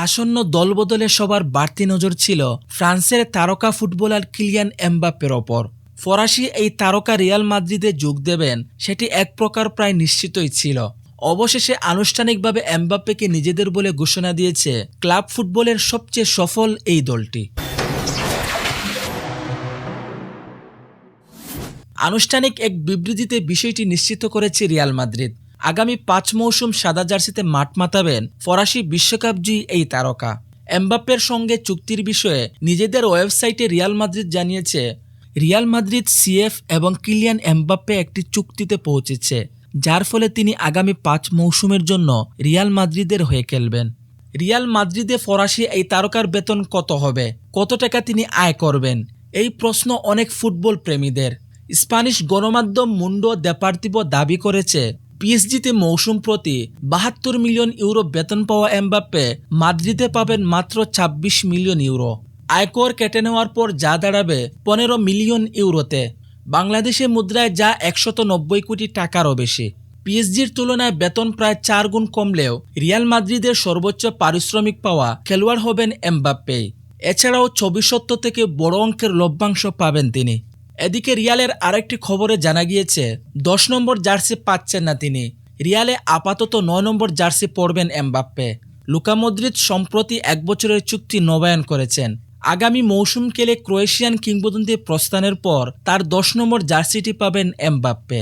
আসন্ন দলবদলে সবার বাড়তি নজর ছিল ফ্রান্সের তারকা ফুটবলার কিলিয়ান এমবাপ্পের ওপর। ফরাসি এই তারকা রিয়াল মাদ্রিদে যোগ দেবেন সেটি এক প্রকার প্রায় নিশ্চিতই ছিল। অবশেষে আনুষ্ঠানিকভাবে এমবাপ্পেকে নিজেদের বলে ঘোষণা দিয়েছে ক্লাব ফুটবলের সবচেয়ে সফল এই দলটি। আনুষ্ঠানিক এক বিবৃতিতে বিষয়টি নিশ্চিত করেছে রিয়াল মাদ্রিদ। আগামী ৫ মৌসুম সাদা জার্সিতে মাঠ মাতাবেন ফরাসি বিশ্বকাপজয়ী এই তারকা। এমবাপ্পের সঙ্গে চুক্তির বিষয়ে নিজেদের ওয়েবসাইটে রিয়াল মাদ্রিদ জানিয়েছে, রিয়াল মাদ্রিদ সিএফ এবং কিলিয়ান এমবাপ্পে একটি চুক্তিতে পৌঁছেছে, যার ফলে তিনি আগামী ৫ মৌসুমের জন্য রিয়াল মাদ্রিদের হয়ে খেলবেন। রিয়াল মাদ্রিদে ফরাসি এই তারকার বেতন কত হবে, কত টাকা তিনি আয় করবেন, এই প্রশ্ন অনেক ফুটবল প্রেমীদের। স্প্যানিশ গণমাধ্যম মুন্ডো দেপার্তিভো দাবি করেছে, পিএসজিতে মৌসুম প্রতি ৭২ মিলিয়ন ইউরো বেতন পাওয়া এমবাপ্পে মাদ্রিদে পাবেন মাত্র ২৬ মিলিয়ন ইউরো। আয়কর কেটে নেওয়ার পর যা দাঁড়াবে ১৫ মিলিয়ন ইউরোতে, বাংলাদেশি মুদ্রায় যা ১৯০ কোটি টাকারও বেশি। পিএসজির তুলনায় বেতন প্রায় ৪ গুণ কমলেও রিয়াল মাদ্রিদের সর্বোচ্চ পারিশ্রমিক পাওয়া খেলোয়াড় হবেন এমবাপ্পেই। এছাড়াও ভবিষ্যৎ থেকে বড় অঙ্কের লভ্যাংশ পাবেন তিনি। এদিকে রিয়ালের আরেকটি খবরে জানা গিয়েছে ১০ নম্বর জার্সি পাচ্ছেন না তিনি। রিয়ালে আপাতত ৯ নম্বর জার্সি পরবেন এমবাপ্পে। লুকা মদ্রিচ সম্প্রতি ১ বছরের চুক্তি নবায়ন করেছেন। আগামী মৌসুম খেলে ক্রোয়েশিয়ান কিংবদন্তি প্রস্থানের পর তার ১০ নম্বর জার্সিটি পাবেন এমবাপ্পে।